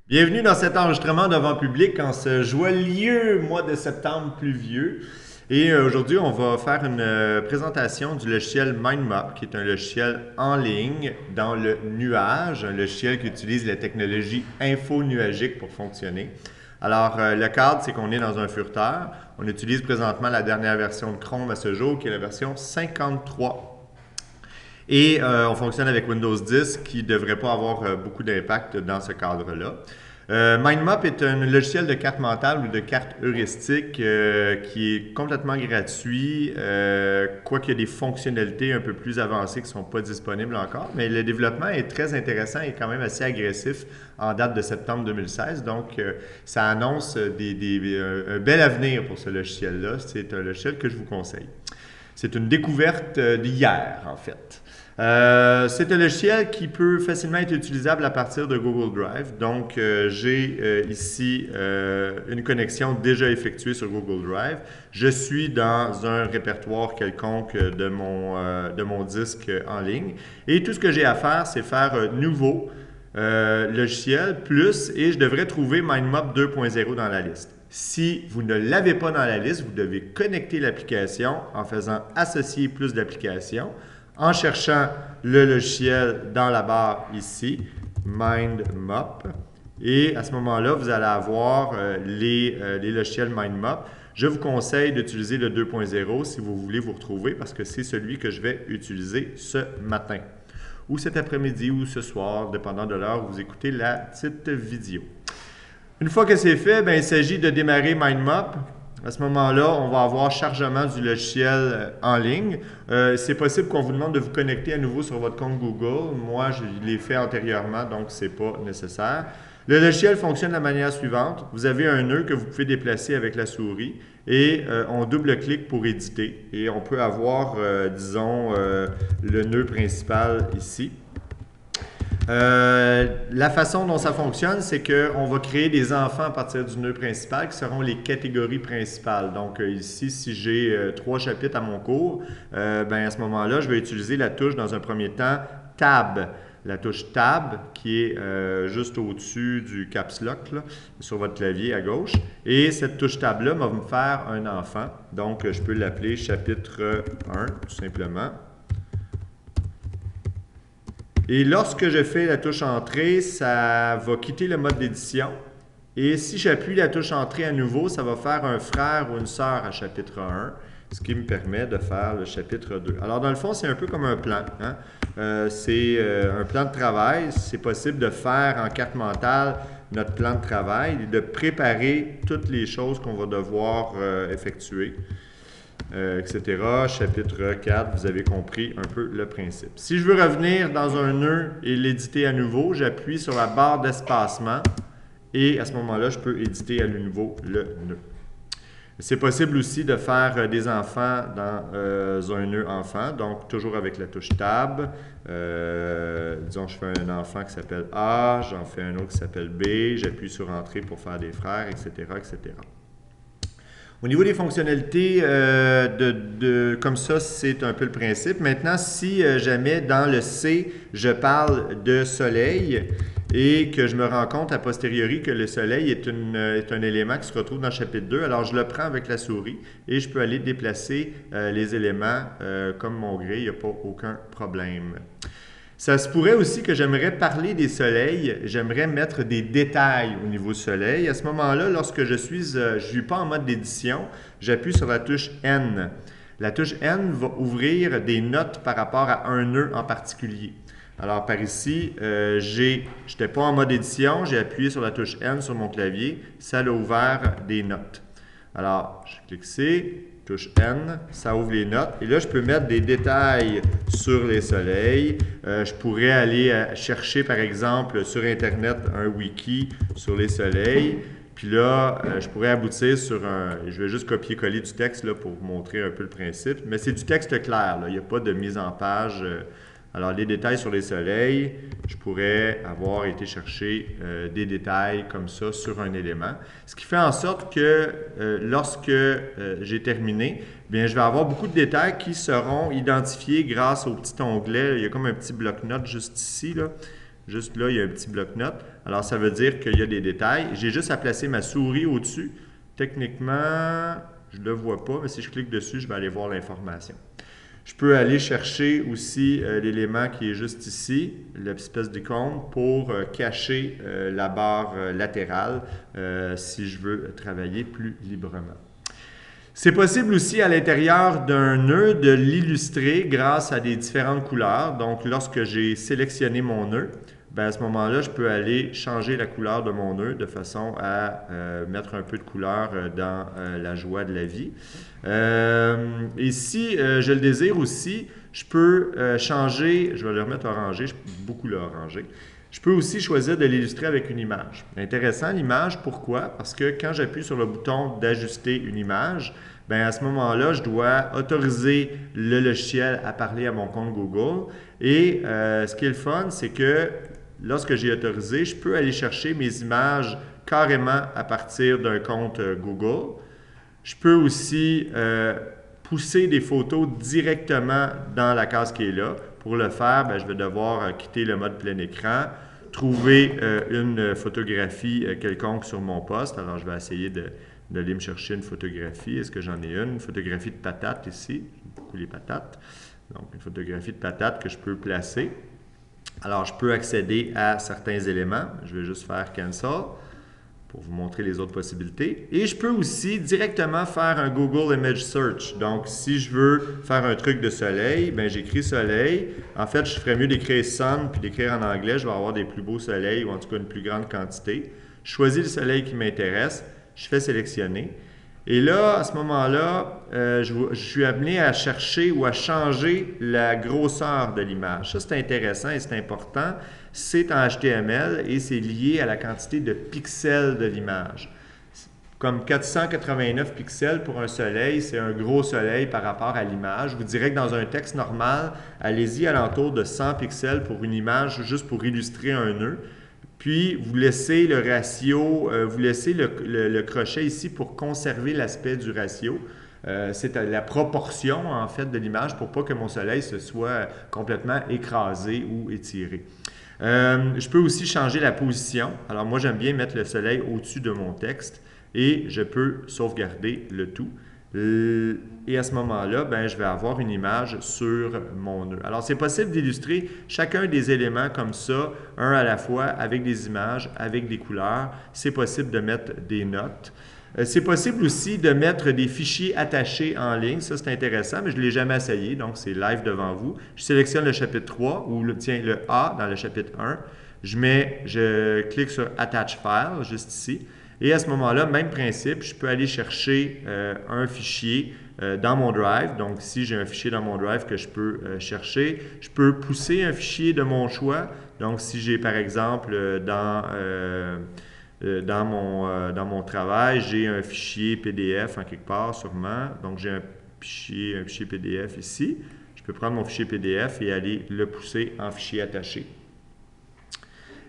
Bienvenue dans cet enregistrement devant public en ce joyeux mois de septembre pluvieux. Et aujourd'hui, on va faire une présentation du logiciel MindMap, qui est un logiciel en ligne dans le nuage, un logiciel qui utilise la technologie info-nuagique pour fonctionner. Alors, le cadre, c'est qu'on est dans un furteur. On utilise présentement la dernière version de Chrome à ce jour, qui est la version 53. Et on fonctionne avec Windows 10 qui ne devrait pas avoir beaucoup d'impact dans ce cadre-là. MindMap est un logiciel de carte mentale ou de carte heuristique qui est complètement gratuit, quoiqu'il y a des fonctionnalités un peu plus avancées qui ne sont pas disponibles encore, mais le développement est très intéressant et quand même assez agressif en date de septembre 2016, donc ça annonce un bel avenir pour ce logiciel-là. C'est un logiciel que je vous conseille. C'est une découverte d'hier, en fait. C'est un logiciel qui peut facilement être utilisable à partir de Google Drive. Donc, j'ai ici une connexion déjà effectuée sur Google Drive. Je suis dans un répertoire quelconque de mon disque en ligne. Et tout ce que j'ai à faire, c'est faire nouveau logiciel plus et je devrais trouver MindMap 2.0 dans la liste. Si vous ne l'avez pas dans la liste, vous devez connecter l'application en faisant associer plus d'applications, en cherchant le logiciel dans la barre ici, MindMap. Et à ce moment-là, vous allez avoir les logiciels MindMap. Je vous conseille d'utiliser le 2.0 si vous voulez vous retrouver parce que c'est celui que je vais utiliser ce matin ou cet après-midi ou ce soir, dépendant de l'heure où vous écoutez la petite vidéo. Une fois que c'est fait, il s'agit de démarrer MindMap. À ce moment-là, on va avoir chargement du logiciel en ligne. C'est possible qu'on vous demande de vous connecter à nouveau sur votre compte Google. Moi, je l'ai fait antérieurement, donc ce n'est pas nécessaire. Le logiciel fonctionne de la manière suivante. Vous avez un nœud que vous pouvez déplacer avec la souris et on double-clique pour éditer. Et on peut avoir, disons, le nœud principal ici. La façon dont ça fonctionne, c'est qu'on va créer des enfants à partir du nœud principal qui seront les catégories principales. Donc ici, si j'ai 3 chapitres à mon cours, à ce moment-là, je vais utiliser la touche dans un premier temps Tab. La touche Tab qui est juste au-dessus du Caps Lock là, sur votre clavier à gauche. Et cette touche Tab-là va me faire un enfant. Donc je peux l'appeler chapitre 1 tout simplement. Et lorsque je fais la touche Entrée, ça va quitter le mode d'édition. Et si j'appuie la touche Entrée à nouveau, ça va faire un frère ou une sœur à chapitre 1, ce qui me permet de faire le chapitre 2. Alors dans le fond, c'est un peu comme un plan. Hein? C'est un plan de travail. C'est possible de faire en carte mentale notre plan de travail et de préparer toutes les choses qu'on va devoir effectuer. Etc. Chapitre 4, vous avez compris un peu le principe. Si je veux revenir dans un nœud et l'éditer à nouveau, j'appuie sur la barre d'espacement et à ce moment-là, je peux éditer à nouveau le nœud. C'est possible aussi de faire des enfants dans un nœud enfant, donc toujours avec la touche Tab. Disons, je fais un enfant qui s'appelle A, j'en fais un autre qui s'appelle B, j'appuie sur Entrée pour faire des frères, etc., etc. Au niveau des fonctionnalités, comme ça, c'est un peu le principe. Maintenant, si jamais dans le C, je parle de soleil et que je me rends compte a posteriori que le soleil est un élément qui se retrouve dans le chapitre 2, alors je le prends avec la souris et je peux aller déplacer les éléments comme mon gré, il n'y a pas aucun problème. Ça se pourrait aussi que j'aimerais parler des soleils, j'aimerais mettre des détails au niveau soleil. À ce moment-là, lorsque je ne suis pas en mode d'édition, j'appuie sur la touche N. La touche N va ouvrir des notes par rapport à un nœud en particulier. Alors par ici, je n'étais pas en mode édition, j'ai appuyé sur la touche N sur mon clavier, ça a ouvert des notes. Alors, je clique C, touche N, ça ouvre les notes. Et là, je peux mettre des détails sur les soleils. Je pourrais aller chercher, par exemple, sur Internet, un wiki sur les soleils. Puis là, je pourrais aboutir sur je vais juste copier-coller du texte là, pour vous montrer un peu le principe. Mais c'est du texte clair, là. Il n'y a pas de mise en page. Alors, les détails sur les soleils, je pourrais avoir été chercher des détails comme ça sur un élément. Ce qui fait en sorte que lorsque j'ai terminé, bien, je vais avoir beaucoup de détails qui seront identifiés grâce au petit onglet. Il y a comme un petit bloc-notes juste ici, là. Juste là, il y a un petit bloc-notes. Alors, ça veut dire qu'il y a des détails. J'ai juste à placer ma souris au-dessus. Techniquement, je ne le vois pas, mais si je clique dessus, je vais aller voir l'information. Je peux aller chercher aussi l'élément qui est juste ici, l'espèce d'icône, pour cacher la barre latérale si je veux travailler plus librement. C'est possible aussi à l'intérieur d'un nœud de l'illustrer grâce à des différentes couleurs. Donc, lorsque j'ai sélectionné mon nœud, ben à ce moment-là, je peux aller changer la couleur de mon nœud de façon à mettre un peu de couleur dans la joie de la vie. Et si je le désire aussi, je peux changer, je vais le remettre orangé, je peux beaucoup l'oranger. Je peux aussi choisir de l'illustrer avec une image. Intéressant l'image, pourquoi? Parce que quand j'appuie sur le bouton d'ajuster une image, bien à ce moment-là, je dois autoriser le logiciel à parler à mon compte Google. Et ce qui est le fun, c'est que lorsque j'ai autorisé, je peux aller chercher mes images carrément à partir d'un compte Google. Je peux aussi pousser des photos directement dans la case qui est là. Pour le faire, bien, je vais devoir quitter le mode plein écran, trouver une photographie quelconque sur mon poste. Alors, je vais essayer d'aller me chercher une photographie. Est-ce que j'en ai une? Une photographie de patate ici. J'aime beaucoup les patates. Donc, une photographie de patate que je peux placer. Alors, je peux accéder à certains éléments. Je vais juste faire « Cancel » pour vous montrer les autres possibilités. Et je peux aussi directement faire un Google Image Search. Donc, si je veux faire un truc de soleil, bien, j'écris soleil. En fait, je ferais mieux d'écrire sun puis d'écrire en anglais. Je vais avoir des plus beaux soleils ou en tout cas une plus grande quantité. Je choisis le soleil qui m'intéresse. Je fais sélectionner. Et là, à ce moment-là, je suis amené à chercher ou à changer la grosseur de l'image. Ça, c'est intéressant et c'est important. C'est en HTML et c'est lié à la quantité de pixels de l'image. Comme 489 pixels pour un soleil, c'est un gros soleil par rapport à l'image. Je vous dirais que dans un texte normal, allez-y alentour de 100 pixels pour une image, juste pour illustrer un nœud. Puis, vous laissez le ratio, vous laissez le crochet ici pour conserver l'aspect du ratio. C'est la proportion, en fait, de l'image pour pas que mon soleil se soit complètement écrasé ou étiré. Je peux aussi changer la position. Alors, moi, j'aime bien mettre le soleil au-dessus de mon texte et je peux sauvegarder le tout. Et à ce moment-là, ben, je vais avoir une image sur mon nœud. Alors, c'est possible d'illustrer chacun des éléments comme ça, un à la fois, avec des images, avec des couleurs. C'est possible de mettre des notes. C'est possible aussi de mettre des fichiers attachés en ligne. Ça, c'est intéressant, mais je ne l'ai jamais essayé, donc c'est live devant vous. Je sélectionne le chapitre 3 ou le A dans le chapitre 1. Je clique sur Attach File, juste ici. Et à ce moment-là, même principe, je peux aller chercher un fichier dans mon Drive. Donc, si j'ai un fichier dans mon Drive que je peux chercher, je peux pousser un fichier de mon choix. Donc, si j'ai par exemple dans mon travail, j'ai un fichier PDF en quelque part sûrement. Donc, j'ai un fichier PDF ici. Je peux prendre mon fichier PDF et aller le pousser en fichier attaché.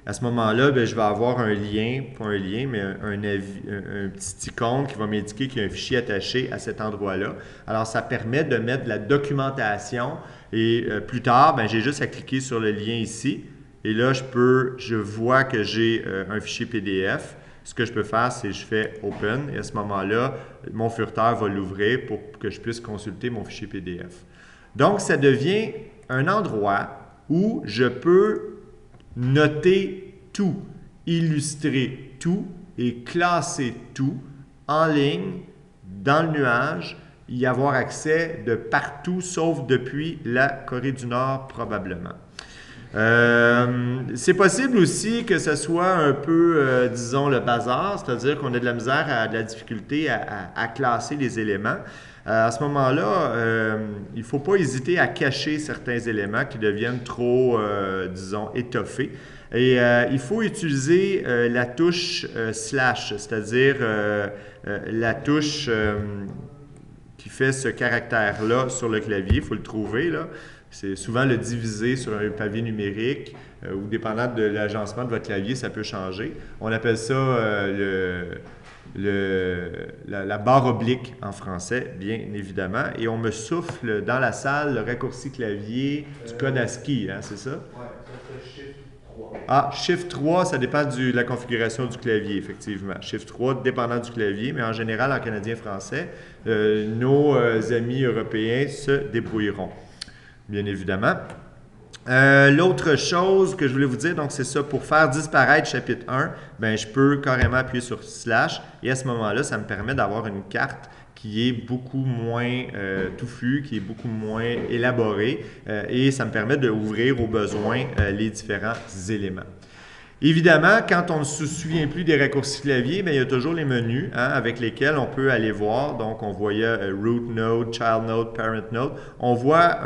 À ce moment-là, bien, je vais avoir un lien, pas un lien, mais un petit icône qui va m'indiquer qu'il y a un fichier attaché à cet endroit-là. Alors, ça permet de mettre de la documentation et plus tard, bien, j'ai juste à cliquer sur le lien ici. Et là, je vois que j'ai un fichier PDF. Ce que je peux faire, c'est que je fais « Open » et à ce moment-là, mon furteur va l'ouvrir pour que je puisse consulter mon fichier PDF. Donc, ça devient un endroit où je peux noter tout, illustrer tout et classer tout en ligne, dans le nuage, y avoir accès de partout, sauf depuis la Corée du Nord probablement. C'est possible aussi que ce soit un peu, disons, le bazar, c'est-à-dire qu'on a de la misère, de la difficulté à classer les éléments. À ce moment-là, il ne faut pas hésiter à cacher certains éléments qui deviennent trop, disons, étoffés. Et il faut utiliser la touche slash, c'est-à-dire la touche qui fait ce caractère-là sur le clavier. Il faut le trouver, là. C'est souvent le diviser sur un pavé numérique ou dépendant de l'agencement de votre clavier, ça peut changer. On appelle ça la barre oblique en français, bien évidemment. Et on me souffle dans la salle le raccourci clavier du code ASCII, hein, c'est ça? Oui, ça c'est Shift 3. Ah, Shift 3, ça dépend de la configuration du clavier, effectivement. Shift 3, dépendant du clavier, mais en général, en canadien-français, nos amis européens se débrouilleront, bien évidemment. L'autre chose que je voulais vous dire, donc c'est ça, pour faire disparaître chapitre 1, ben, je peux carrément appuyer sur slash et à ce moment-là, ça me permet d'avoir une carte qui est beaucoup moins touffue, qui est beaucoup moins élaborée et ça me permet d'ouvrir au besoin les différents éléments. Évidemment, quand on ne se souvient plus des raccourcis clavier, bien, il y a toujours les menus avec lesquels on peut aller voir. Donc, on voyait Root Node, Child Node, Parent Node. On voit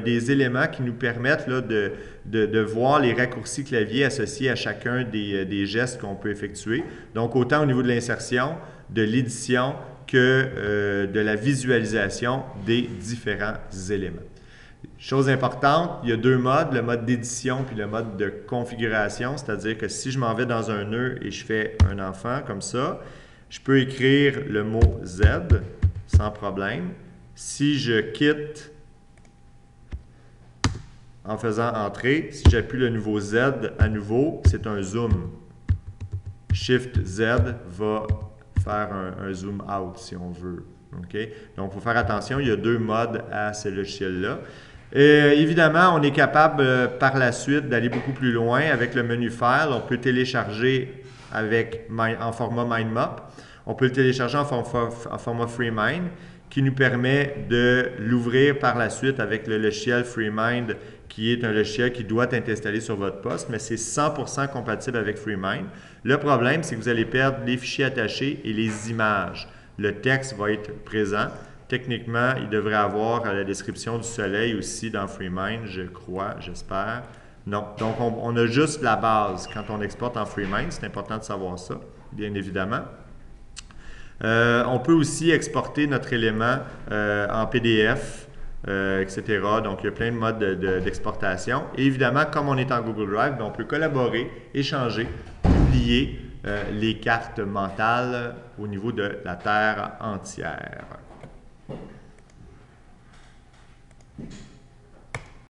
des éléments qui nous permettent là, de voir les raccourcis clavier associés à chacun des gestes qu'on peut effectuer. Donc, autant au niveau de l'insertion, de l'édition que de la visualisation des différents éléments. Chose importante, il y a deux modes, le mode d'édition puis le mode de configuration, c'est-à-dire que si je m'en vais dans un nœud et je fais un enfant comme ça, je peux écrire le mot Z sans problème. Si je quitte en faisant entrer, si j'appuie le nouveau Z à nouveau, c'est un zoom. Shift Z va faire un zoom out si on veut. Okay? Donc, il faut faire attention, il y a deux modes à ce logiciel-là. Évidemment, on est capable par la suite d'aller beaucoup plus loin avec le menu File. On peut télécharger en format MindMap. On peut le télécharger en format FreeMind qui nous permet de l'ouvrir par la suite avec le logiciel FreeMind qui est un logiciel qui doit être installé sur votre poste, mais c'est 100% compatible avec FreeMind. Le problème, c'est que vous allez perdre les fichiers attachés et les images. Le texte va être présent. Techniquement, il devrait avoir la description du soleil aussi dans FreeMind, je crois, j'espère. Non. Donc, on a juste la base quand on exporte en FreeMind. C'est important de savoir ça, bien évidemment. On peut aussi exporter notre élément en PDF, etc. Donc, il y a plein de modes d'exportation. Et évidemment, comme on est en Google Drive, on peut collaborer, échanger, publier les cartes mentales au niveau de la Terre entière.